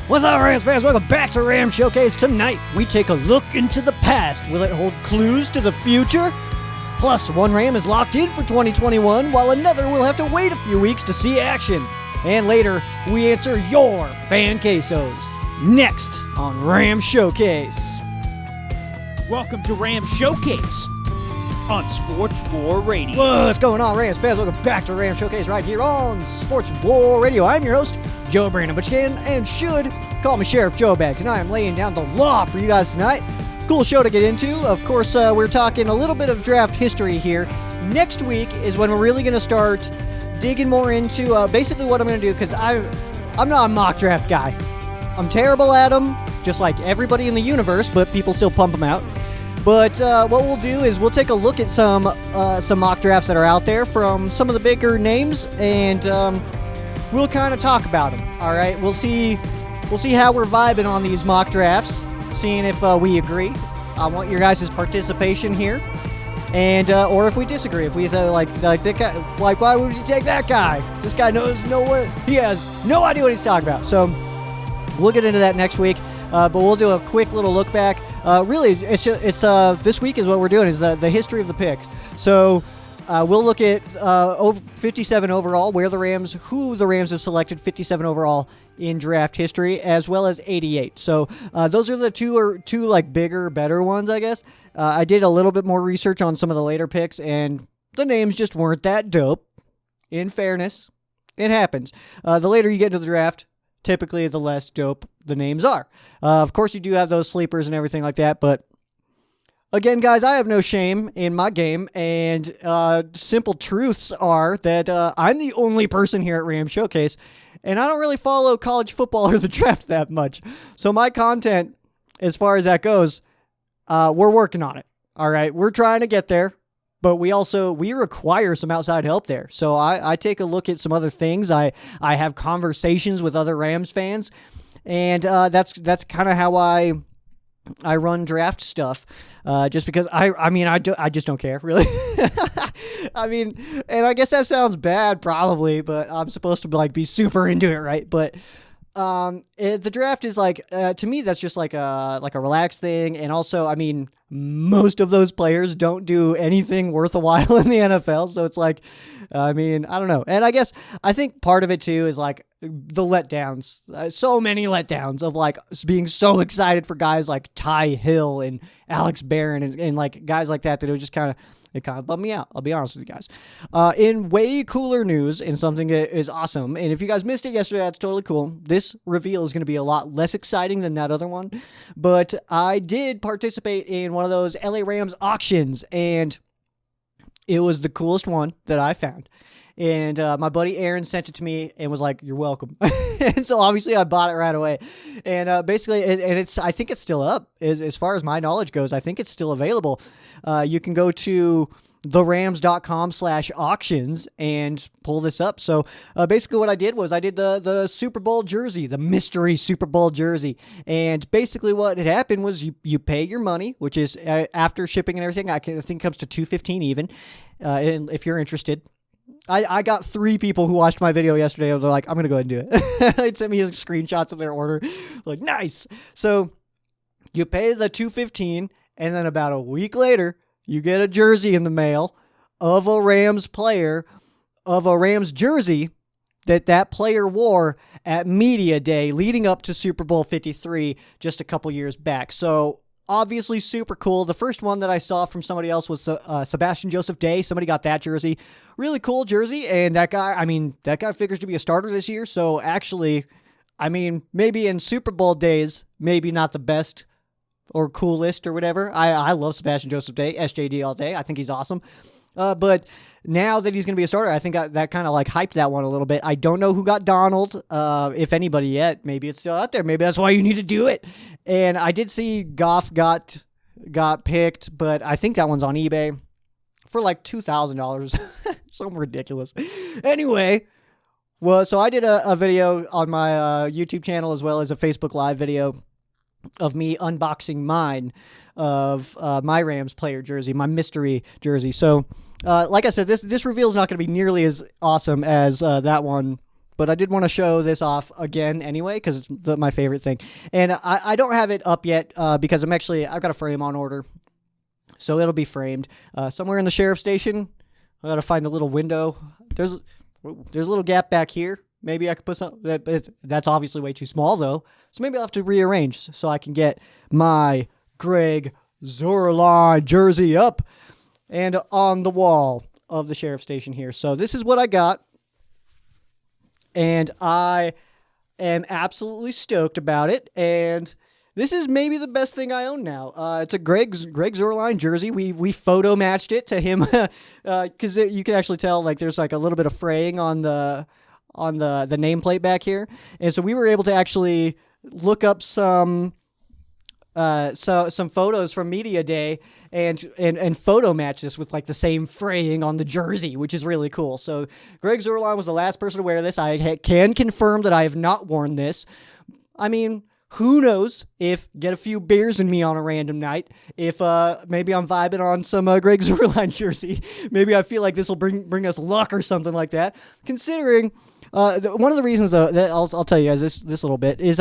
What's up, Rams fans? Welcome back to Ram Showcase. Tonight, we take a look into the past. Will it hold clues to the future? Plus, one Ram is locked in for 2021, while another will have to wait a few weeks to see action. And later, we answer your fan quesos. Next on Ram Showcase. Welcome to Ram Showcase on Sports War Radio. What's going on, Rams fans? Welcome back to Ram Showcase right here on Sports War Radio. I'm your host, Joe Brandon, but you can and should call me Sheriff Joe Bags, and I am laying down the law for you guys tonight. Cool show to get into. Of course, we're talking a little bit of draft history here. Next week is when we're really going to start digging more into basically what I'm going to do, because I'm not a mock draft guy. I'm terrible at them, just like everybody in the universe, but people still pump them out. But what we'll do is we'll take a look at some mock drafts that are out there from some of the bigger names, and we'll kind of talk about them. All right, we'll see how we're vibing on these mock drafts, seeing if we agree. I want your guys' participation here, and or if we disagree, if we like that guy, like why would you take that guy? This guy he has no idea what he's talking about. So we'll get into that next week, but we'll do a quick little look back. Really, it's this week is what we're doing is the history of the picks. So. We'll look at 57 overall, who the Rams have selected 57 overall in draft history, as well as 88. So those are the two like bigger, better ones, I guess. I did a little bit more research on some of the later picks, and the names just weren't that dope. In fairness, it happens. The later you get into the draft, typically the less dope the names are. Of course, you do have those sleepers and everything like that, but again, guys, I have no shame in my game, and simple truths are that I'm the only person here at Ram Showcase, and I don't really follow college football or the draft that much. So my content, as far as that goes, we're working on it. All right, we're trying to get there, but we require some outside help there. So I take a look at some other things. I have conversations with other Rams fans, and that's kind of how I run draft stuff, just because I just don't care, really. I mean, and I guess that sounds bad probably, but I'm supposed to be super into it, right? But the draft is to me, that's just like a relaxed thing. And also, I mean, most of those players don't do anything worth a while in the NFL. So it's I don't know. And I think part of it too is the letdowns. So many letdowns of being so excited for guys like Ty Hill and Alex Barron and guys like that it was just it kind of bummed me out. I'll be honest with you guys. In way cooler news and something that is awesome, and if you guys missed it yesterday, that's totally cool. This reveal is going to be a lot less exciting than that other one, but I did participate in one of those LA Rams auctions, and it was the coolest one that I found. And my buddy Aaron sent it to me and was like, "You're welcome." And so obviously I bought it right away. And basically, I think it's still up. As far as my knowledge goes, I think it's still available. You can go to therams.com/auctions and pull this up. So basically what I did was I did the Super Bowl jersey, the mystery Super Bowl jersey. And basically what had happened was you pay your money, which is after shipping and everything, I think it comes to $215 even, and if you're interested. I got 3 people who watched my video yesterday, and they're like, I'm going to go ahead and do it. They sent me screenshots of their order. Nice. So you pay the $215, and then about a week later, you get a jersey in the mail of a Rams player, of a Rams jersey that player wore at Media Day leading up to Super Bowl 53 just a couple years back. So obviously super cool. The first one that I saw from somebody else was Sebastian Joseph Day. Somebody got that jersey. Really cool jersey. And that guy figures to be a starter this year. So actually, maybe in Super Bowl days, maybe not the best or coolest or whatever. I love Sebastian Joseph Day, SJD all day. I think he's awesome. But now that he's going to be a starter, I think that kind of hyped that one a little bit. I don't know who got Donald, if anybody yet. Maybe it's still out there. Maybe that's why you need to do it. And I did see Goff got picked, but I think that one's on eBay for $2,000. Something ridiculous. Anyway, well, so I did a video on my YouTube channel as well as a Facebook Live video of me unboxing mine of my Rams player jersey, my mystery jersey. So, like I said, this reveal is not going to be nearly as awesome as that one, but I did want to show this off again anyway because it's my favorite thing. And I don't have it up yet because I've got a frame on order. So it'll be framed somewhere in the sheriff station. I got to find the little window. There's a little gap back here. Maybe I could put some. That's obviously way too small though. So maybe I'll have to rearrange so I can get my Greg Zuerlein jersey up and on the wall of the sheriff station here. So this is what I got, and I am absolutely stoked about it. And this is maybe the best thing I own now. It's a Greg Zuerlein jersey. We photo matched it to him because you can actually tell like there's like a little bit of fraying on the nameplate back here, and so we were able to actually look up some photos from Media Day and photo match this with like the same fraying on the jersey, which is really cool. So Greg Zuerlein was the last person to wear this. I can confirm that I have not worn this. I mean, who knows if get a few beers in me on a random night, if maybe I'm vibing on some Greg Zuerlein jersey, maybe I feel like this will bring us luck or something like that. Considering one of the reasons that I'll tell you guys this little bit is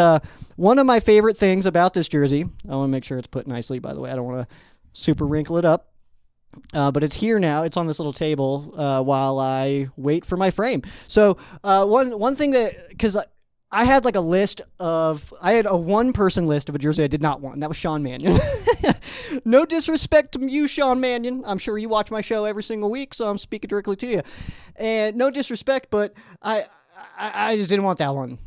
one of my favorite things about this jersey. I want to make sure it's put nicely, by the way. I don't want to super wrinkle it up. But it's here now. It's on this little table while I wait for my frame. So one thing that, because I had like I had a one-person list of a jersey I did not want, and that was Sean Mannion. No disrespect to you, Sean Mannion. I'm sure you watch my show every single week, so I'm speaking directly to you. And no disrespect, but I just didn't want that one.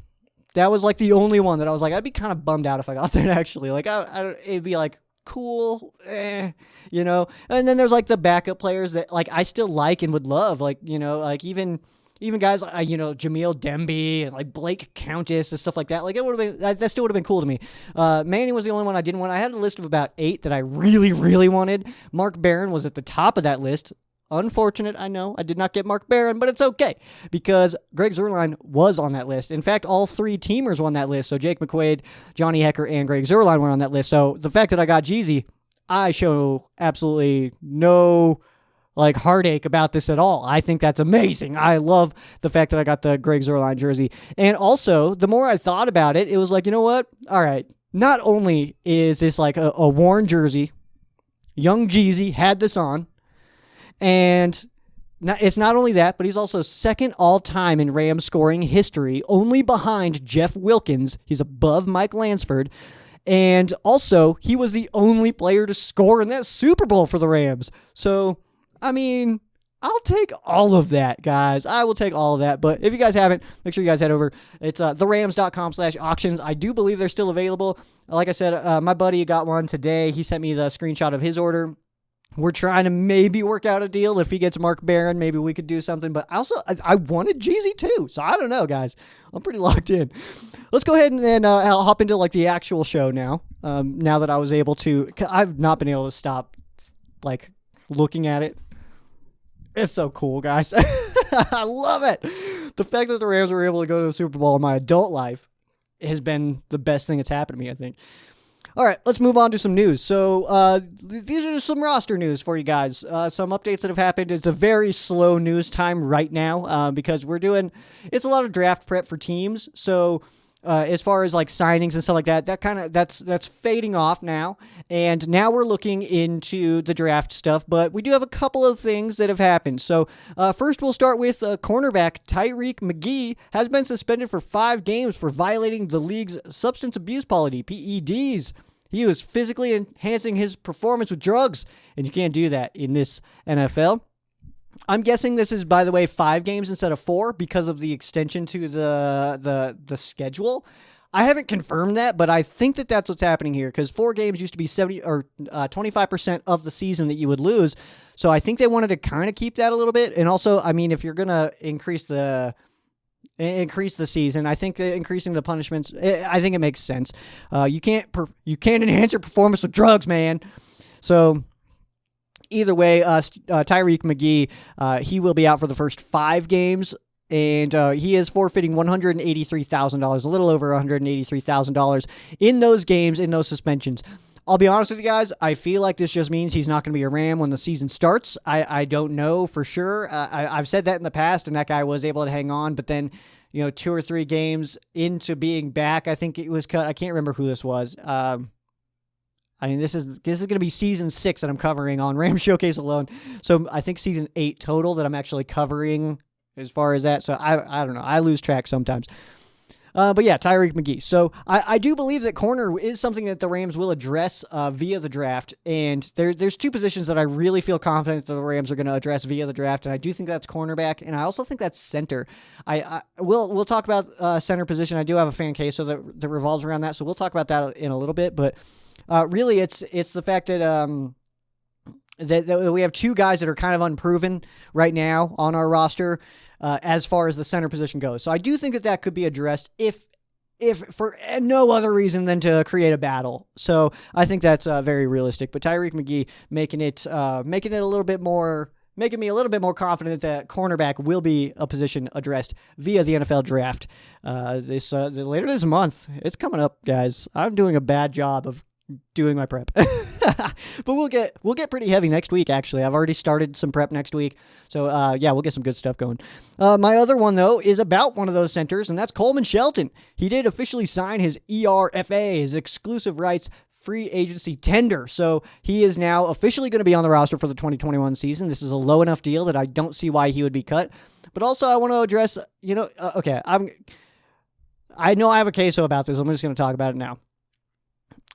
That was like the only one that I was like, I'd be kind of bummed out if I got that actually. Like, it'd be like, cool, you know? And then there's like the backup players that like I still like and would love, like, you know, like even guys like, you know, Jamil Demby and like Blake Countess and stuff like that. Like it would have been, that still would have been cool to me. Manning was the only one I didn't want. I had a list of about 8 that I really, really wanted. Mark Barron was at the top of that list. Unfortunate, I know. I did not get Mark Barron, but it's okay because Greg Zuerlein was on that list. In fact, all 3 teamers were on that list. So Jake McQuaid, Johnny Hecker, and Greg Zuerlein were on that list. So the fact that I got Jeezy, I show absolutely no like heartache about this at all. I think that's amazing. I love the fact that I got the Greg Zuerlein jersey. And also, the more I thought about it, it was like, you know what? All right. Not only is this like a worn jersey, young Jeezy had this on, and it's not only that, but he's also second all-time in Rams scoring history, only behind Jeff Wilkins. He's above Mike Lansford. And also, he was the only player to score in that Super Bowl for the Rams. So, I mean, I'll take all of that, guys. I will take all of that. But if you guys haven't, make sure you guys head over. It's therams.com/auctions. I do believe they're still available. Like I said, my buddy got one today. He sent me the screenshot of his order. We're trying to maybe work out a deal. If he gets Mark Barron, maybe we could do something. But also, I wanted Jeezy too. So I don't know, guys. I'm pretty locked in. Let's go ahead and I'll hop into like the actual show now. Now that I was able to, I've not been able to stop like looking at it. It's so cool, guys. I love it. The fact that the Rams were able to go to the Super Bowl in my adult life has been the best thing that's happened to me, I think. All right, let's move on to some news. So these are some roster news for you guys. Some updates that have happened. It's a very slow news time right now because it's a lot of draft prep for teams. So as far as like signings and stuff like that, that's fading off now. And now we're looking into the draft stuff, but we do have a couple of things that have happened. So first we'll start with cornerback Tyreek McGee has been suspended for 5 games for violating the league's substance abuse policy, PEDs. He was physically enhancing his performance with drugs, and you can't do that in this NFL. I'm guessing this is, by the way, 5 games instead of 4 because of the extension to the schedule. I haven't confirmed that, but I think that that's what's happening here because 4 games used to be 70 or 25% of the season that you would lose. So I think they wanted to kind of keep that a little bit. And also, I mean, if you're going to increase the season, I think that increasing the punishments, I think it makes sense. You can't enhance your performance with drugs, man. So either way, Tyreek McGee, he will be out for the first 5 games, and he is forfeiting $183,000, a little over $183,000 in those games, in those suspensions. I'll be honest with you guys, I feel like this just means he's not going to be a Ram when the season starts. I don't know for sure. I've said that in the past, and that guy was able to hang on, but then, 2 or 3 games into being back, I think it was cut. I can't remember who this was. This is going to be season 6 that I'm covering on Ram Showcase alone. So I think season 8 total that I'm actually covering as far as that. So I don't know. I lose track sometimes. But yeah, Tyreek McGee. So I do believe that corner is something that the Rams will address via the draft. And there's 2 positions that I really feel confident that the Rams are going to address via the draft. And I do think that's cornerback. And I also think that's center. We'll talk about center position. I do have a fan case so that revolves around that. So we'll talk about that in a little bit. But really, it's the fact that that we have 2 guys that are kind of unproven right now on our roster as far as the center position goes. So I do think that could be addressed if for no other reason than to create a battle. So I think that's very realistic. But Tyreek McGee making me a little bit more confident that cornerback will be a position addressed via the NFL draft later this month. It's coming up, guys. I'm doing a bad job of doing my prep. But we'll get pretty heavy next week, actually. I've already started some prep next week. So we'll get some good stuff going. My other one, though, is about one of those centers, and that's Coleman Shelton. He did officially sign his ERFA, his exclusive rights free agency tender. So he is now officially going to be on the roster for the 2021 season. This is a low enough deal that I don't see why he would be cut. But also I want to address, I know I have a case about this. I'm just going to talk about it now.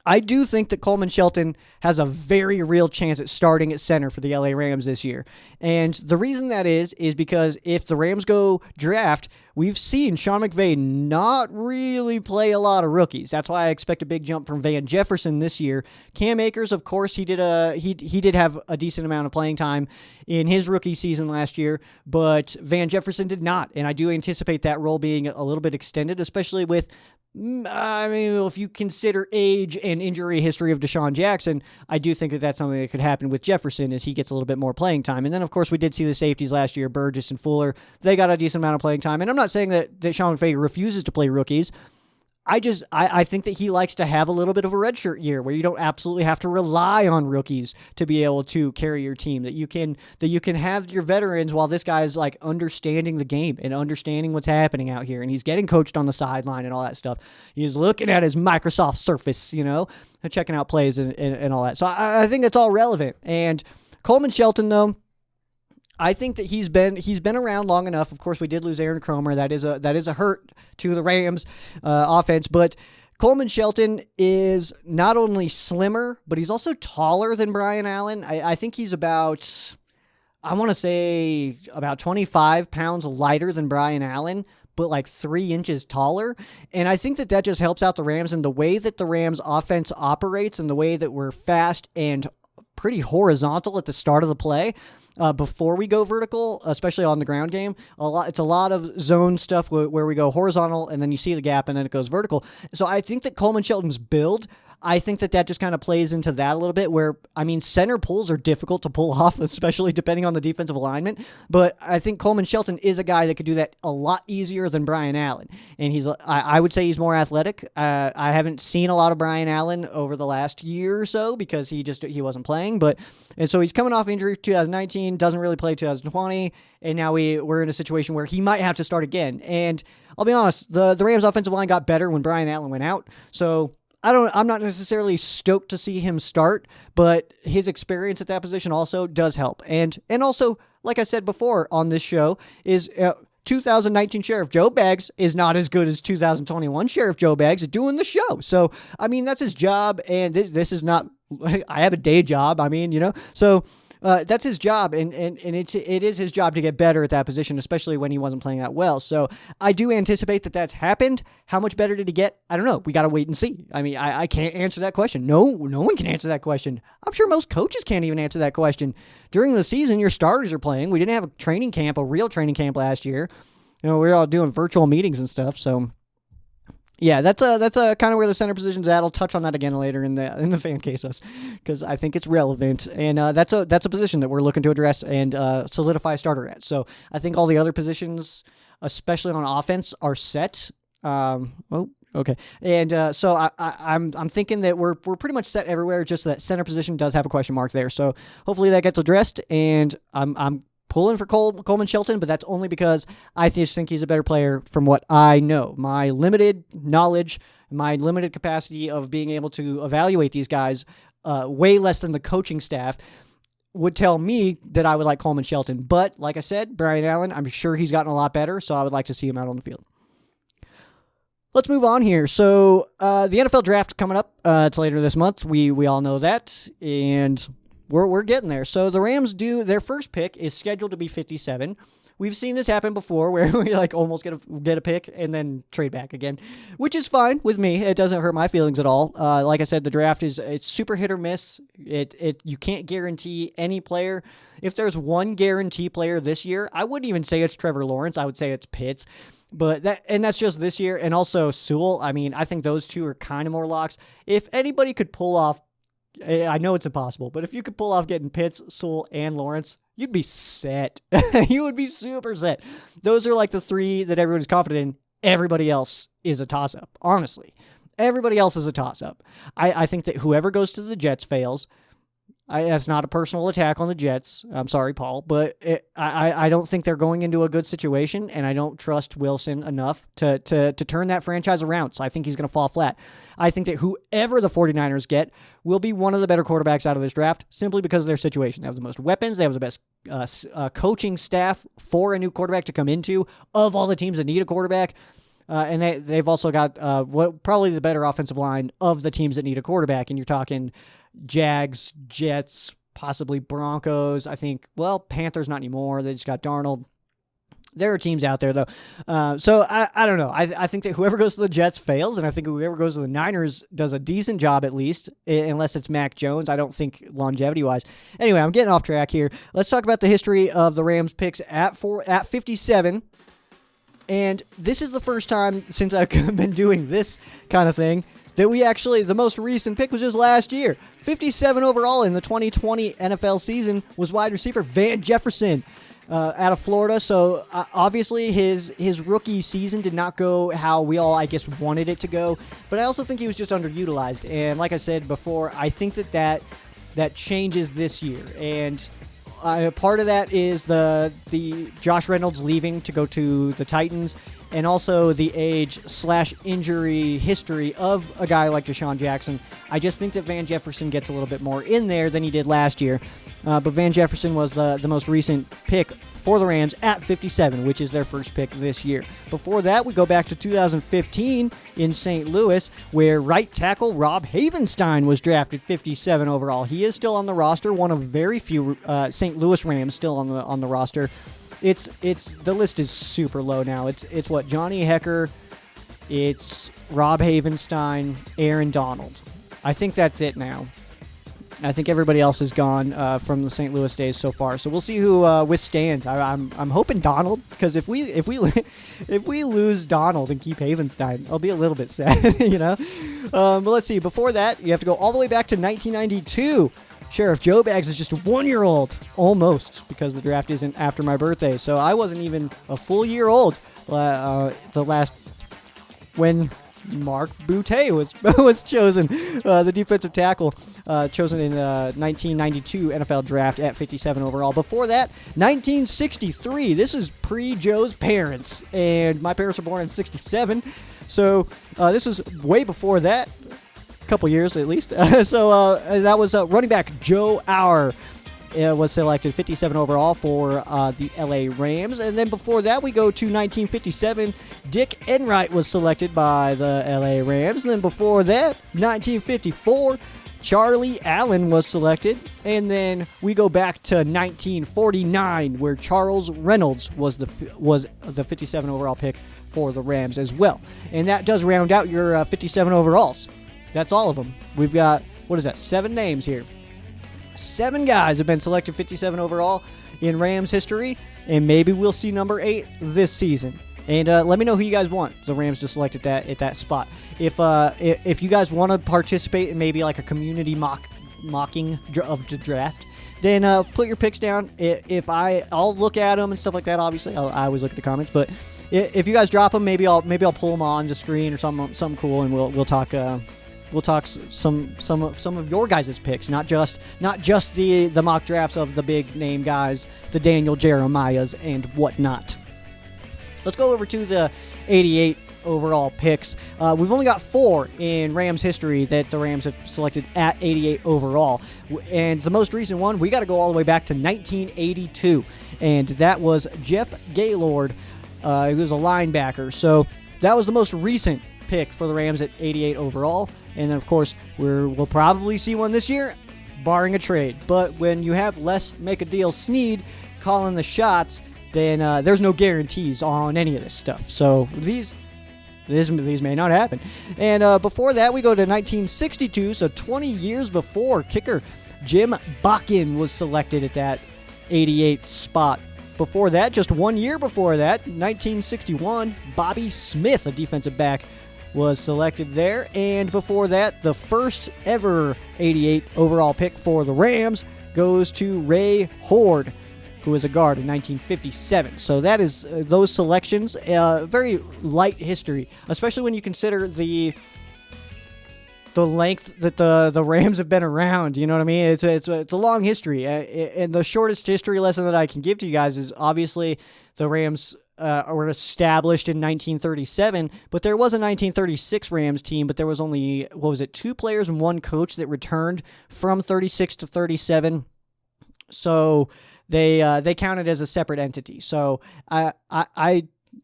I do think that Coleman Shelton has a very real chance at starting at center for the LA Rams this year. And the reason that is because if the Rams go draft, we've seen Sean McVay not really play a lot of rookies. That's why I expect a big jump from Van Jefferson this year. Cam Akers, of course, he did have a decent amount of playing time in his rookie season last year, but Van Jefferson did not. And I do anticipate that role being a little bit extended, especially with if you consider age and injury history of Deshaun Jackson, I do think that that's something that could happen with Jefferson as he gets a little bit more playing time. And then, of course, we did see the safeties last year, Burgess and Fuller. They got a decent amount of playing time. And I'm not saying that Sean McVay refuses to play rookies. I think that he likes to have a little bit of a redshirt year where you don't absolutely have to rely on rookies to be able to carry your team, that you can have your veterans while this guy's like understanding the game and understanding what's happening out here. And he's getting coached on the sideline and all that stuff. He's looking at his Microsoft Surface, and checking out plays and all that. So I think it's all relevant. And Coleman Shelton, though, I think that he's been around long enough. Of course, we did lose Aaron Cromer. That is a hurt to the Rams offense. But Coleman Shelton is not only slimmer, but he's also taller than Brian Allen. I think he's about 25 pounds lighter than Brian Allen, but like 3 inches taller. And I think that just helps out the Rams in the way that the Rams offense operates and the way that we're fast and pretty horizontal at the start of the play. Before we go vertical, especially on the ground game, it's a lot of zone stuff where we go horizontal and then you see the gap and then it goes vertical. So I think that Coleman Shelton's build, I think that just kind of plays into that a little bit where, center pulls are difficult to pull off, especially depending on the defensive alignment. But I think Coleman Shelton is a guy that could do that a lot easier than Brian Allen. And I would say he's more athletic. I haven't seen a lot of Brian Allen over the last year or so because he wasn't playing. And so he's coming off injury 2019, doesn't really play 2020. And now we're in a situation where he might have to start again. And I'll be honest, the Rams offensive line got better when Brian Allen went out. So I'm not necessarily stoked to see him start, but his experience at that position also does help. And also, like I said before on this show, is 2019 Sheriff Joe Baggs is not as good as 2021 Sheriff Joe Baggs at doing the show. So, that's his job, and this is not, I have a day job, so that's his job, and it is his job to get better at that position, especially when he wasn't playing that well. So I do anticipate that that's happened. How much better did he get? I don't know. We got to wait and see. I can't answer that question. No one can answer that question. I'm sure most coaches can't even answer that question. During the season, your starters are playing. We didn't have a real training camp last year. We were all doing virtual meetings and stuff. So yeah, that's kind of where the center position's at. I'll touch on that again later in the fan cases because I think it's relevant, and that's a position that we're looking to address and solidify a starter at. So I think all the other positions, especially on offense, are set. Okay, and so I'm thinking that we're pretty much set everywhere. Just that center position does have a question mark there. So hopefully that gets addressed, and I'm pulling for Coleman Shelton, but that's only because I just think he's a better player from what I know. My limited knowledge, my limited capacity of being able to evaluate these guys, way less than the coaching staff, would tell me that I would like Coleman Shelton. But like I said, Brian Allen, I'm sure he's gotten a lot better, so I would like to see him out on the field. Let's move on here. So the NFL draft coming up. It's later this month. We all know that, and we're getting there. So the Rams their first pick is scheduled to be 57. We've seen this happen before where we like almost get a pick and then trade back again, which is fine with me. It doesn't hurt my feelings at all. Like I said, the draft it's super hit or miss. You can't guarantee any player. If there's one guarantee player this year, I wouldn't even say it's Trevor Lawrence. I would say it's Pitts. But that's just this year, and also Sewell. I mean, I think those two are kind of more locks. If anybody could pull off, I know it's impossible, but if you could pull off getting Pitts, Sewell, and Lawrence, you'd be set. You would be super set. Those are like the three that everyone's confident in. Everybody else is a toss-up, honestly. Everybody else is a toss-up. I think that whoever goes to the Jets fails. That's not a personal attack on the Jets. I'm sorry, Paul, but I don't think they're going into a good situation, and I don't trust Wilson enough to turn that franchise around, so I think he's going to fall flat. I think that whoever the 49ers get will be one of the better quarterbacks out of this draft, simply because of their situation. They have the most weapons. They have the best coaching staff for a new quarterback to come into of all the teams that need a quarterback. And they've also got probably the better offensive line of the teams that need a quarterback, and you're talking Jags, Jets, possibly Broncos. I think, Panthers not anymore. They just got Darnold. There are teams out there, though. So I don't know. I think that whoever goes to the Jets fails, and I think whoever goes to the Niners does a decent job at least, unless it's Mac Jones. I don't think longevity-wise. Anyway, I'm getting off track here. Let's talk about the history of the Rams picks at 57. And this is the first time since I've been doing this kind of thing that the most recent pick was just last year. 57 overall in the 2020 NFL season was wide receiver Van Jefferson out of Florida. So obviously his rookie season did not go how we all, I guess, wanted it to go. But I also think he was just underutilized. And like I said before, I think that changes this year. And part of that is the Josh Reynolds leaving to go to the Titans, and also the age/injury history of a guy like Deshaun Jackson. I just think that Van Jefferson gets a little bit more in there than he did last year. But Van Jefferson was the most recent pick for the Rams at 57, which is their first pick this year. Before that, we go back to 2015 in St. Louis, where right tackle Rob Havenstein was drafted 57 overall. He is still on the roster, one of very few St. Louis Rams still on the roster. The list is super low now. It's what, Johnny Hecker, it's Rob Havenstein, Aaron Donald. I think that's it now. I think everybody else is gone from the St. Louis days so far. So we'll see who withstands. I'm hoping Donald, because if we lose Donald and keep Havenstein, I'll be a little bit sad, you know. But let's see. Before that, you have to go all the way back to 1992. Sheriff Joe Bags is just a 1-year-old, almost, because the draft isn't after my birthday. So I wasn't even a full year old when Mark Boutte was chosen, the defensive tackle, chosen in the 1992 NFL draft at 57 overall. Before that, 1963. This is pre-Joe's parents, and my parents were born in 67. So this was way before that. Couple years at least. So that was running back Joe Auer was selected 57 overall for the LA Rams. And then before that, we go to 1957. Dick Enright was selected by the LA Rams. And then before that, 1954, Charlie Allen was selected. And then we go back to 1949, where Charles Reynolds was the 57 overall pick for the Rams as well. And that does round out your 57 overalls. That's all of them. We've got, 7 names here. 7 guys have been selected 57 overall in Rams history, and maybe we'll see number 8 this season. And let me know who you guys want the Rams to select at that spot. If you guys want to participate in maybe like a community mocking of the draft, then put your picks down. I'll look at them and stuff like that. Obviously, I always look at the comments, but if you guys drop them, maybe I'll pull them on the screen or something cool, and we'll talk we'll talk some of your guys' picks, not just the mock drafts of the big name guys, the Daniel Jeremiahs and whatnot. Let's go over to the 88 overall picks. We've only got 4 in Rams history that the Rams have selected at 88 overall. And the most recent one, we got to go all the way back to 1982. And that was Jeff Gaylord. He was a linebacker. So that was the most recent pick for the Rams at 88 overall. And then, of course, we'll probably see one this year, barring a trade. But when you have Les Make-A-Deal-Snead calling the shots, then there's no guarantees on any of this stuff. So these may not happen. And before that, we go to 1962, so 20 years before, kicker Jim Bakken was selected at that 88 spot. Before that, just 1 year before that, 1961, Bobby Smith, a defensive back, was selected there. And before that, the first ever 88 overall pick for the Rams goes to Ray Horde, who was a guard in 1957. So that is those selections. Very light history, especially when you consider the length that the Rams have been around. You know what I mean? It's a long history. And the shortest history lesson that I can give to you guys is obviously the Rams were established in 1937, but there was a 1936 Rams team, but there was only, 2 players and 1 coach that returned from 36 to 37. So they counted as a separate entity. So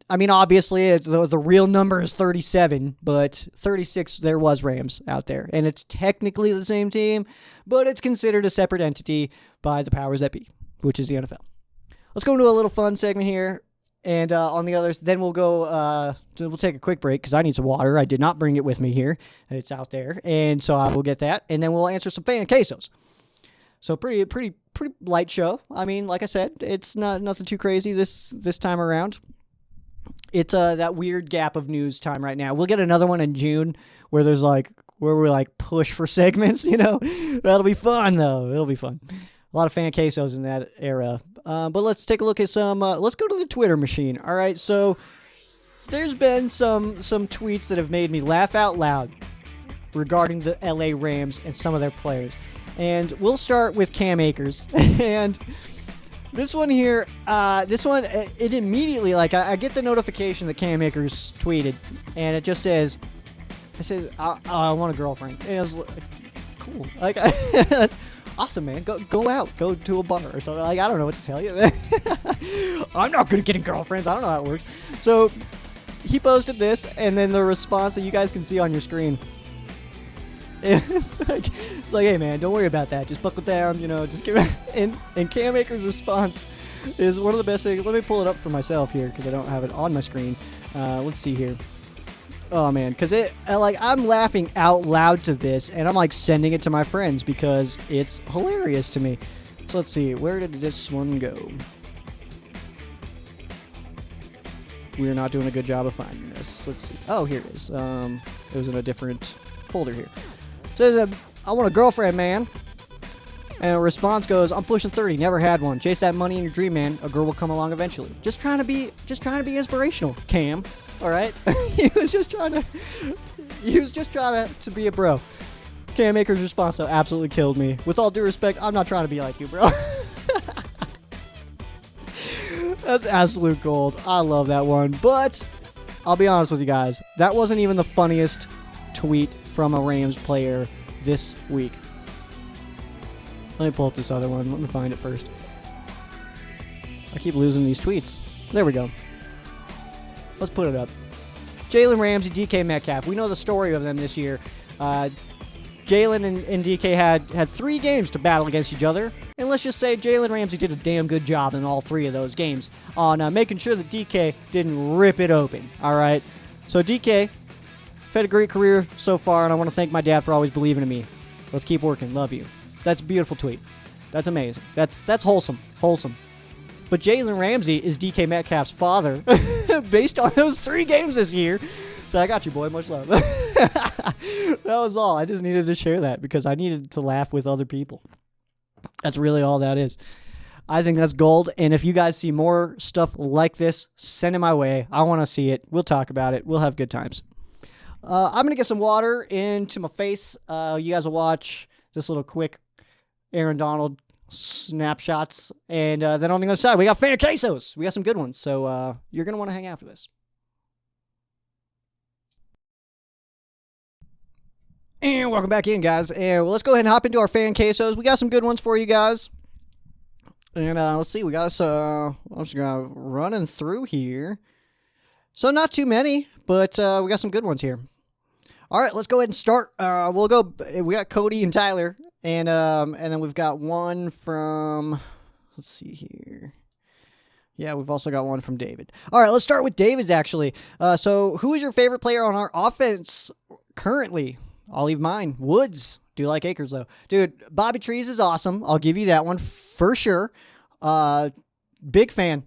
I mean, obviously the real number is 37, but 36 there was Rams out there, and it's technically the same team, but it's considered a separate entity by the powers that be, which is the NFL. Let's go into a little fun segment here, and on the others, then we'll go. We'll take a quick break because I need some water. I did not bring it with me here; it's out there, and so I will get that, and then we'll answer some fan quesos. So pretty light show. I mean, like I said, it's not nothing too crazy this time around. It's that weird gap of news time right now. We'll get another one in June where we're push for segments, you know. That'll be fun though. It'll be fun. A lot of fan quesos in that era. But let's take a look at some let's go to the Twitter machine. All right. So there's been some tweets that have made me laugh out loud regarding the LA Rams and some of their players. And we'll start with Cam Akers. And this one here, it immediately, I get the notification that Cam Akers tweeted, and it just says, I want a girlfriend. And I was like, cool. That's awesome, man. Go out. Go to a bar or something. I don't know what to tell you. I'm not good at getting girlfriends. I don't know how it works. So he posted this, and then the response that you guys can see on your screen. It's like, hey man, don't worry about that. Just buckle down, you know. Just give it. And Cam Akers' response is one of the best things. Let me pull it up for myself here because I don't have it on my screen. Let's see here. Oh man, because I'm laughing out loud to this, and I'm sending it to my friends because it's hilarious to me. So let's see, where did this one go? We're not doing a good job of finding this. Let's see. Oh, here it is. It was in a different folder here. Says, I want a girlfriend, man. And a response goes, I'm pushing 30, never had one. Chase that money in your dream, man. A girl will come along eventually. Just trying to be inspirational, Cam. All right? He was just trying to be a bro. Cam Akers' response, though, absolutely killed me. With all due respect, I'm not trying to be like you, bro. That's absolute gold. I love that one. But I'll be honest with you guys. That wasn't even the funniest tweet from a Rams player this week. Let me pull up this other one. Let me find it first. I keep losing these tweets. There we go. Let's put it up. Jalen Ramsey, DK Metcalf. We know the story of them this year. Jalen and DK had 3 games to battle against each other. And let's just say Jalen Ramsey did a damn good job in all 3 of those games on making sure that DK didn't rip it open. All right. So DK had a great career so far, and I want to thank my dad for always believing in me. Let's keep working. Love you. That's a beautiful tweet. That's amazing. That's wholesome. Wholesome. But Jalen Ramsey is DK Metcalf's father based on those 3 games this year. So I got you, boy. Much love. That was all. I just needed to share that because I needed to laugh with other people. That's really all that is. I think that's gold. And if you guys see more stuff like this, send it my way. I want to see it. We'll talk about it. We'll have good times. I'm going to get some water into my face. You guys will watch this little quick Aaron Donald snapshots. And then on the other side, we got fan quesos. We got some good ones. So you're going to want to hang out for this. And welcome back in, guys. And let's go ahead and hop into our fan quesos. We got some good ones for you guys. And let's see, we got us, I'm just going to running through here. So not too many, but we got some good ones here. All right, let's go ahead and start. We got Cody and Tyler, and then we've got one from, let's see here. Yeah, we've also got one from David. All right, let's start with David's, actually. So who is your favorite player on our offense currently? I'll leave mine. Woods. Do like Akers, though. Dude, Bobby Trees is awesome. I'll give you that one for sure. Big fan.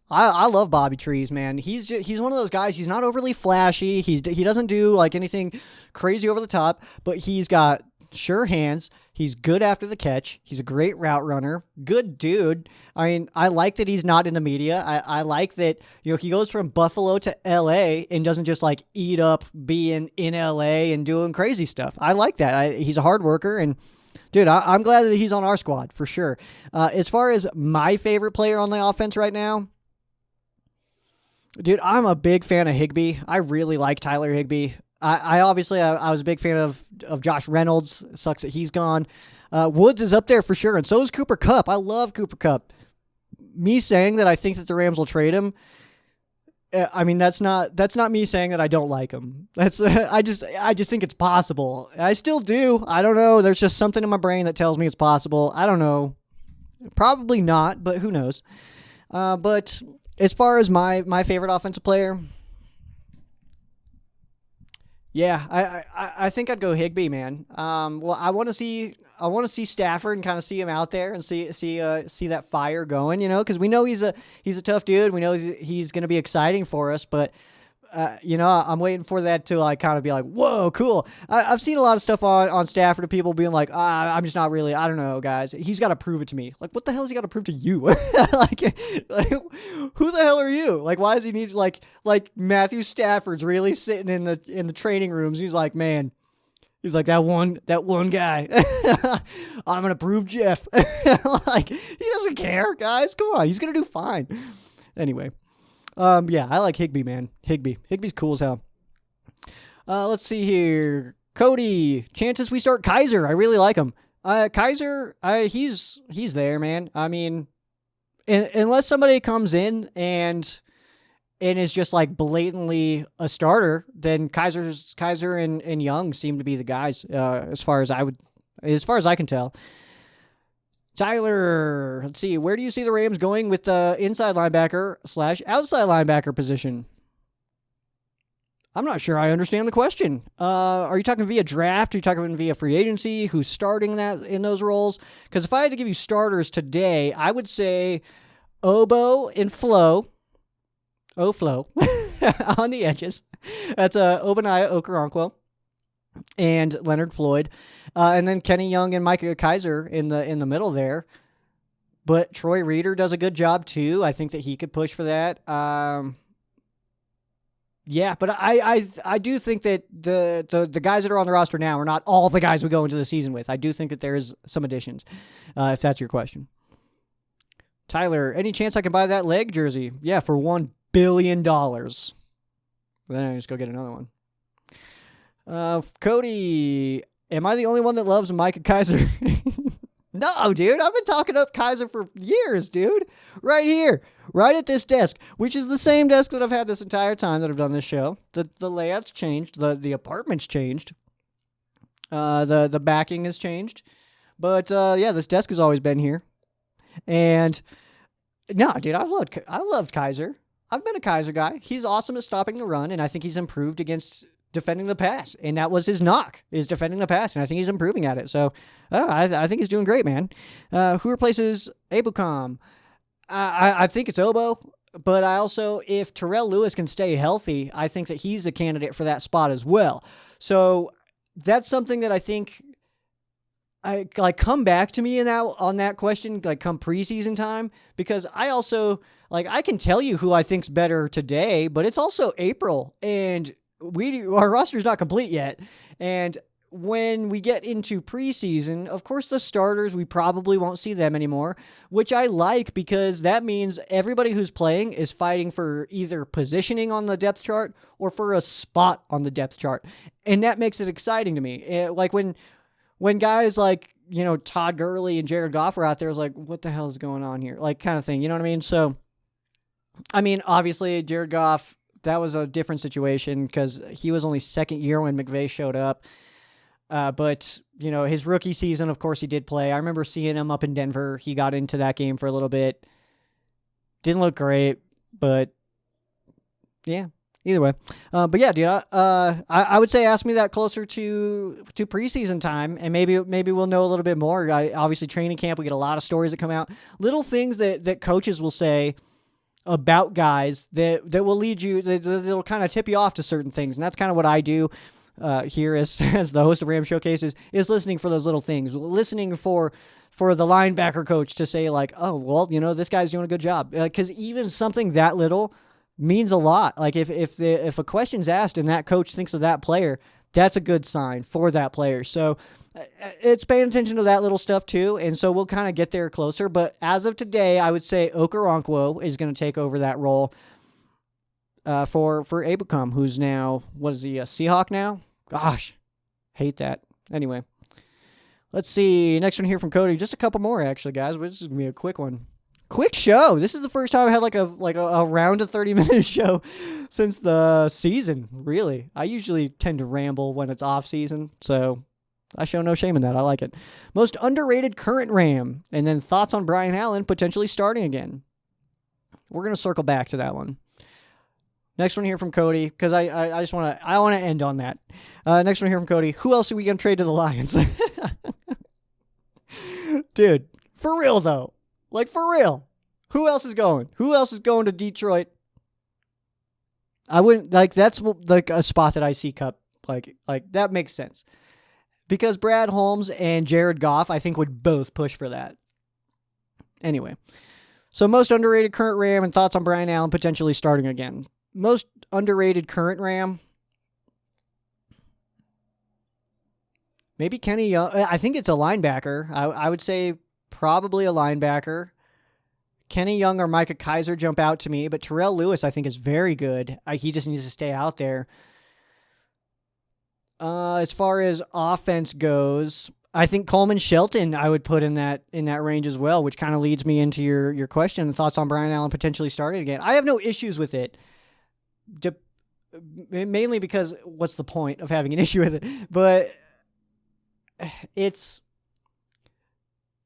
I love Bobby Trees, man. He's one of those guys. He's not overly flashy. He doesn't do like anything crazy over the top, but he's got sure hands. He's good after the catch. He's a great route runner. Good dude. I mean, I like that he's not in the media. I like that, he goes from Buffalo to LA and doesn't just like eat up being in LA and doing crazy stuff. I like that. He's a hard worker, and dude, I'm glad that he's on our squad for sure. As far as my favorite player on the offense right now, dude, I'm a big fan of Higbee. I really like Tyler Higbee. I obviously was a big fan of Josh Reynolds. It sucks that he's gone. Woods is up there for sure, and so is Cooper Kupp. I love Cooper Kupp. Me saying that I think that the Rams will trade him, I mean, that's not me saying that I don't like him. That's I just think it's possible. I still do. I don't know. There's just something in my brain that tells me it's possible. I don't know. Probably not, but who knows? But as far as my favorite offensive player, yeah, I think I'd go Higbee, man. Well, I want to see Stafford and kind of see him out there and see that fire going, because we know he's a tough dude. We know he's going to be exciting for us, but I'm waiting for that to like kind of be like, whoa, cool. I've seen a lot of stuff on Stafford of people being like, I'm just not really, I don't know, guys. He's got to prove it to me. Like, what the hell has he got to prove to you? like, who the hell are you? Like, why does he need like Matthew Stafford's really sitting in the training rooms? He's like, man, he's like that one guy. I'm gonna prove Jeff. Like, he doesn't care, guys. Come on, he's gonna do fine. Anyway. Yeah, I like Higbee, man. Higbee's cool as hell. Let's see here. Cody, chances we start Kaiser. I really like him. Kaiser, he's there, man. I mean, unless somebody comes in and is just like blatantly a starter, then Kaiser and Young seem to be the guys, as far as I can tell. Tyler, let's see. Where do you see the Rams going with the inside linebacker / outside linebacker position? I'm not sure I understand the question. Are you talking via draft? Are you talking via free agency? Who's starting in those roles? Because if I had to give you starters today, I would say Obo and Flo. Flo on the edges. That's Obaniah Okoronkwo and Leonard Floyd. And then Kenny Young and Micah Kaiser in the middle there. But Troy Reeder does a good job too. I think that he could push for that. Yeah, but I do think that the guys that are on the roster now are not all the guys we go into the season with. I do think that there is some additions, if that's your question. Tyler, any chance I can buy that leg jersey? Yeah, for $1 billion. Then I just go get another one. Cody, am I the only one that loves Micah Kaiser? No, dude. I've been talking up Kaiser for years, dude. Right here. Right at this desk, which is the same desk that I've had this entire time that I've done this show. The layout's changed. The apartment's changed. The backing has changed. But, yeah, this desk has always been here. And, no, dude, I loved Kaiser. I've been a Kaiser guy. He's awesome at stopping the run, and I think he's improved against defending the pass, and that was his knock, is defending the pass, and I think he's improving at it. So I think he's doing great, man. Who replaces Ebukam? I think it's Obo, but I also, if Terrell Lewis can stay healthy, I think that he's a candidate for that spot as well. So that's something that I think come back to me on that question, like come preseason time, because I also, I can tell you who I think's better today, but it's also April, and our roster is not complete yet. And when we get into preseason, of course, the starters, we probably won't see them anymore, which I like because that means everybody who's playing is fighting for either positioning on the depth chart or for a spot on the depth chart. And that makes it exciting to me. Like when guys like, Todd Gurley and Jared Goff are out there, it's like, what the hell is going on here? Like, kind of thing. You know what I mean? So, obviously, Jared Goff, that was a different situation because he was only second year when McVay showed up. But, his rookie season, of course, he did play. I remember seeing him up in Denver. He got into that game for a little bit. Didn't look great, but yeah, either way. But yeah, dude, I would say ask me that closer to preseason time, and maybe we'll know a little bit more. Obviously, training camp, we get a lot of stories that come out. Little things that coaches will say about guys that will lead you, that'll kind of tip you off to certain things. And that's kind of what I do here as the host of Ram Showcase is listening for those little things, listening for the linebacker coach to say like, oh, well, this guy's doing a good job. Because even something that little means a lot. Like if a question's asked and that coach thinks of that player, that's a good sign for that player. So it's paying attention to that little stuff too. And so we'll kind of get there closer. But as of today, I would say Okoronkwo is going to take over that role for Abucom, who's now, what is he, a Seahawk now? Gosh, hate that. Anyway, let's see. Next one here from Cody. Just a couple more, actually, guys. This is going to be a quick one. Quick show. This is the first time I had like a round of 30-minute show since the season, really. I usually tend to ramble when it's off season, so I show no shame in that. I like it. Most underrated current Ram, and then thoughts on Brian Allen potentially starting again. We're going to circle back to that one. Next one here from Cody, because I just want to end on that. Next one here from Cody. Who else are we going to trade to the Lions? Dude, for real though. Like, for real. Who else is going? Who else is going to Detroit? I wouldn't, like, that's like a spot that I see Cup. Like that makes sense. Because Brad Holmes and Jared Goff, I think, would both push for that. Anyway. So, most underrated current Ram and thoughts on Brian Allen potentially starting again. Most underrated current Ram. Maybe Kenny Young. I think it's a linebacker. I would say probably a linebacker. Kenny Young or Micah Kaiser jump out to me, but Terrell Lewis I think is very good. He just needs to stay out there. As far as offense goes, I think Coleman Shelton I would put in that range as well, which kind of leads me into your question. Thoughts on Brian Allen potentially starting again? I have no issues with it. Mainly because what's the point of having an issue with it? But it's,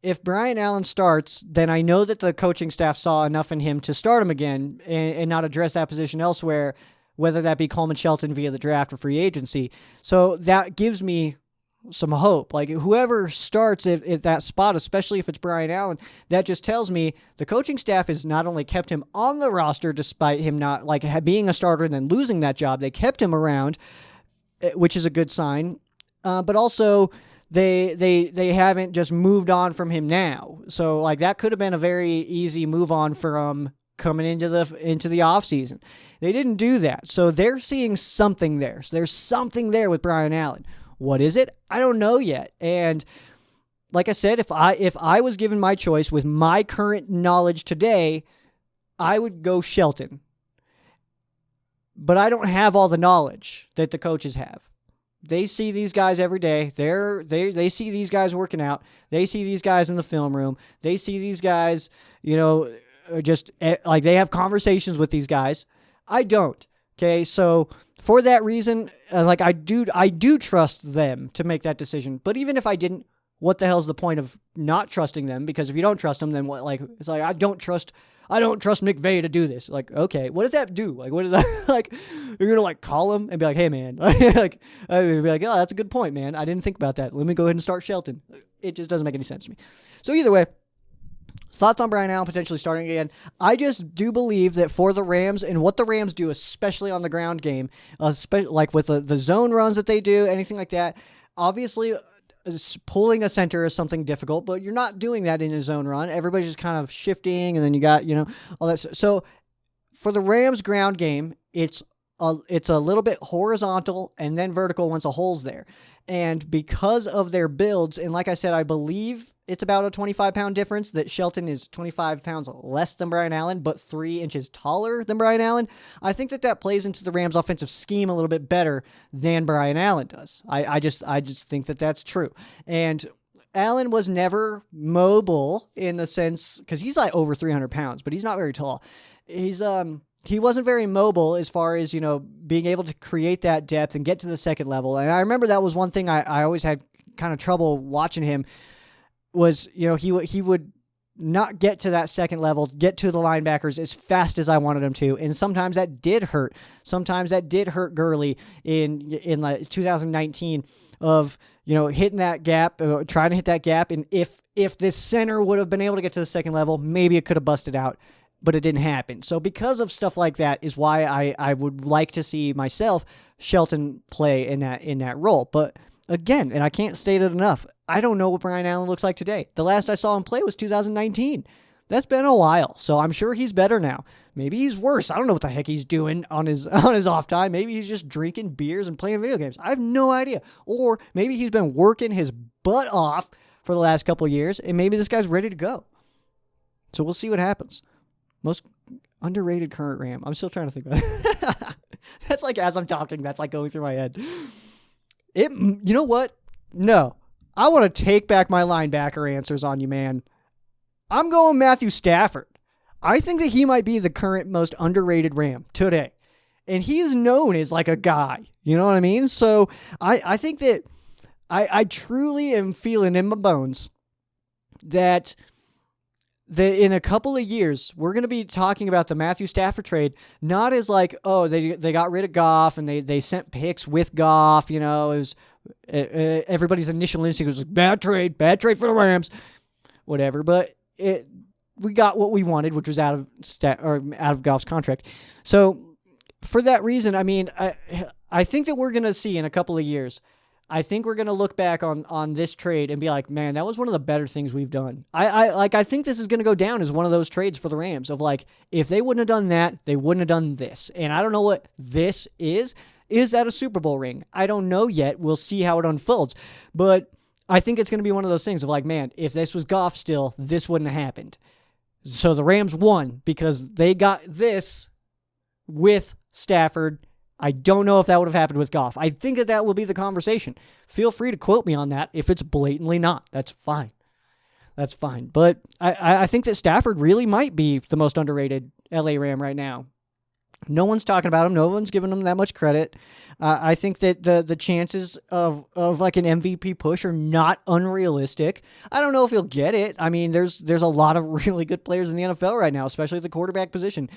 if Brian Allen starts, then I know that the coaching staff saw enough in him to start him again and not address that position elsewhere, whether that be Coleman Shelton via the draft or free agency. So that gives me some hope. Like, whoever starts at that spot, especially if it's Brian Allen, that just tells me the coaching staff has not only kept him on the roster despite him not like being a starter and then losing that job. They kept him around, which is a good sign. But also they haven't just moved on from him now. So like that could have been a very easy move on from coming into the offseason. They didn't do that. So they're seeing something there. So there's something there with Brian Allen. What is it? I don't know yet. And like I said, if I was given my choice with my current knowledge today, I would go Shelton. But I don't have all the knowledge that the coaches have. They see these guys every day. They see these guys working out. They see these guys in the film room. They see these guys, just like they have conversations with these guys. I don't. Okay, so for that reason, like I do trust them to make that decision. But even if I didn't, what the hell's the point of not trusting them? Because if you don't trust them, then what? Like it's like I don't trust McVay to do this. Like, okay, what does that do? Like, what is that? Like, you're gonna like call him and be like, hey man, like I'd be like, oh, that's a good point, man. I didn't think about that. Let me go ahead and start Shelton. It just doesn't make any sense to me. So either way. Thoughts on Brian Allen potentially starting again? I just do believe that for the Rams and what the Rams do, especially on the ground game, like with the zone runs that they do, anything like that, obviously pulling a center is something difficult, but you're not doing that in a zone run. Everybody's just kind of shifting, and then you got, all that. So for the Rams ground game, it's it's a little bit horizontal and then vertical once a hole's there. And because of their builds, and like I said, I believe it's about a 25-pound difference, that Shelton is 25 pounds less than Brian Allen, but 3 inches taller than Brian Allen. I think that plays into the Rams' offensive scheme a little bit better than Brian Allen does. I just think that that's true. And Allen was never mobile in the sense, because he's like over 300 pounds, but he's not very tall. He wasn't very mobile as far as, being able to create that depth and get to the second level. And I remember that was one thing I always had kind of trouble watching him was, he would not get to that second level, get to the linebackers as fast as I wanted him to. And sometimes that did hurt. Sometimes that did hurt Gurley in like 2019 of, hitting that gap, trying to hit that gap. And if this center would have been able to get to the second level, maybe it could have busted out. But it didn't happen. So because of stuff like that is why I would like to see myself Shelton play in that role. But again, and I can't state it enough, I don't know what Brian Allen looks like today. The last I saw him play was 2019. That's been a while, so I'm sure he's better now. Maybe he's worse. I don't know what the heck he's doing on his off time. Maybe he's just drinking beers and playing video games. I have no idea. Or maybe he's been working his butt off for the last couple of years, and maybe this guy's ready to go. So we'll see what happens. Most underrated current Ram. I'm still trying to think about it. That's like as I'm talking, that's like going through my head. You know what? No. I want to take back my linebacker answers on you, man. I'm going Matthew Stafford. I think that he might be the current most underrated Ram today. And he is known as like a guy. You know what I mean? So I think that I truly am feeling in my bones that in a couple of years, we're going to be talking about the Matthew Stafford trade, not as like, oh, they got rid of Goff and they sent picks with Goff. It was everybody's initial instinct was like, bad trade for the Rams, whatever. But we got what we wanted, which was out of Goff's contract. So for that reason, I mean, I think that we're going to see in a couple of years. I think we're going to look back on this trade and be like, man, that was one of the better things we've done. I think this is going to go down as one of those trades for the Rams of like, if they wouldn't have done that, they wouldn't have done this. And I don't know what this is. Is that a Super Bowl ring? I don't know yet. We'll see how it unfolds. But I think it's going to be one of those things of like, man, if this was Goff still, this wouldn't have happened. So the Rams won because they got this with Stafford. I don't know if that would have happened with Goff. I think that will be the conversation. Feel free to quote me on that. If it's blatantly not, that's fine. That's fine. But I think that Stafford really might be the most underrated LA Ram right now. No one's talking about him. No one's giving him that much credit. I think that the chances of like an MVP push are not unrealistic. I don't know if he'll get it. I mean, there's a lot of really good players in the NFL right now, especially at the quarterback position.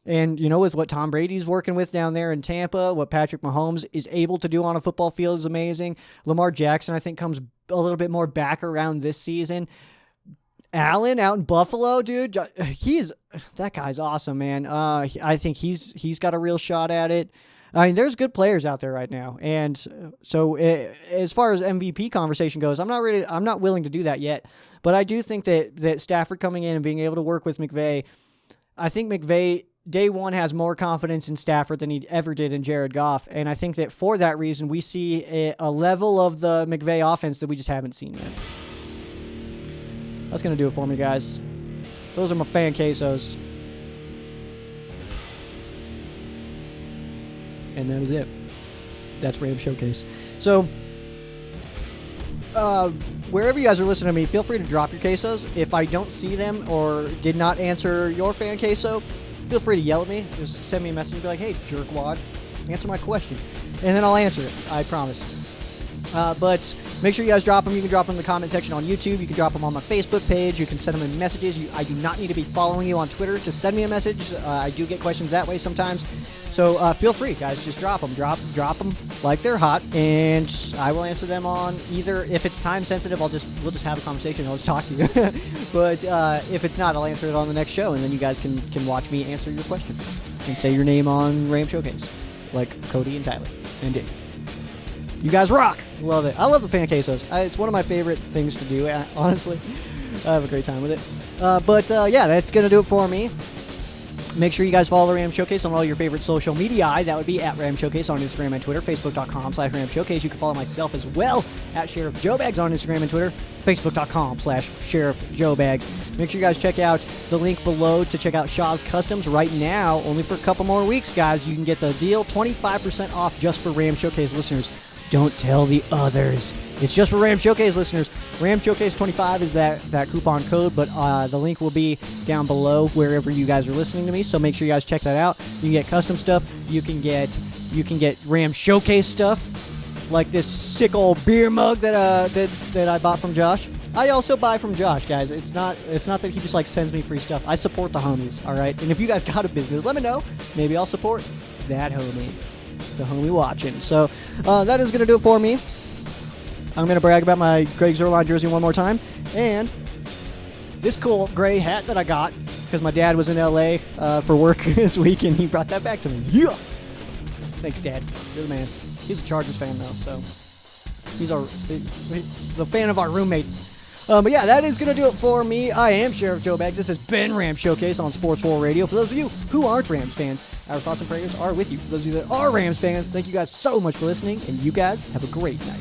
And, with what Tom Brady's working with down there in Tampa, what Patrick Mahomes is able to do on a football field is amazing. Lamar Jackson, I think, comes a little bit more back around this season. Allen out in Buffalo, dude, that guy's awesome, man. I think he's got a real shot at it. I mean, there's good players out there right now. And so as far as MVP conversation goes, I'm not willing to do that yet. But I do think that Stafford coming in and being able to work with McVay, I think McVay day one has more confidence in Stafford than he ever did in Jared Goff. And I think that for that reason, we see a level of the McVay offense that we just haven't seen yet. That's going to do it for me, guys. Those are my fan quesos. And that is it. That's Ram Showcase. So, wherever you guys are listening to me, feel free to drop your quesos. If I don't see them or did not answer your fan queso, feel free to yell at me. Just send me a message and be like, hey, jerkwad, answer my question. And then I'll answer it. I promise. But make sure you guys drop them. You can drop them in the comment section on YouTube. You can drop them on my Facebook page. You can send them in messages. I do not need to be following you on Twitter to send me a message. I do get questions that way sometimes. So feel free, guys. Just drop them. Drop them like they're hot, and I will answer them on either. If it's time sensitive, we'll just have a conversation. I'll just talk to you. But if it's not, I'll answer it on the next show, and then you guys can watch me answer your question and say your name on Ram Showcase, like Cody and Tyler and Dick. You guys rock. Love it. I love the fan quesos. It's one of my favorite things to do, honestly. I have a great time with it. But yeah, that's going to do it for me. Make sure you guys follow the Ram Showcase on all your favorite social media. That would be at Ram Showcase on Instagram and Twitter, facebook.com/Ram Showcase. You can follow myself as well at Sheriff Joe Bags on Instagram and Twitter, facebook.com/Sheriff Joe Bags. Make sure you guys check out the link below to check out Shaw's Customs right now. Only for a couple more weeks, guys. You can get the deal 25% off just for Ram Showcase listeners. Don't tell the others. It's just for Ram Showcase listeners. Ram Showcase 25 is that coupon code, but the link will be down below wherever you guys are listening to me. So make sure you guys check that out. You can get custom stuff. You can get Ram Showcase stuff, like this sick old beer mug that I bought from Josh. I also buy from Josh, guys. It's not that he just like sends me free stuff. I support the homies, all right? And if you guys got a business, let me know. Maybe I'll support that homie. The homie watching. So that is going to do it for me. I'm going to brag about my Greg Zerline jersey one more time. And this cool gray hat that I got because my dad was in LA for work this week and he brought that back to me. Yeah! Thanks, Dad. You're the man. He's a Chargers fan, though, so he's a fan of our roommates. But yeah, that is going to do it for me. I am Sheriff Joe Bags. This has been Ram Showcase on Sports War Radio. For those of you who aren't Rams fans, our thoughts and prayers are with you. For those of you that are Rams fans, thank you guys so much for listening, and you guys have a great night.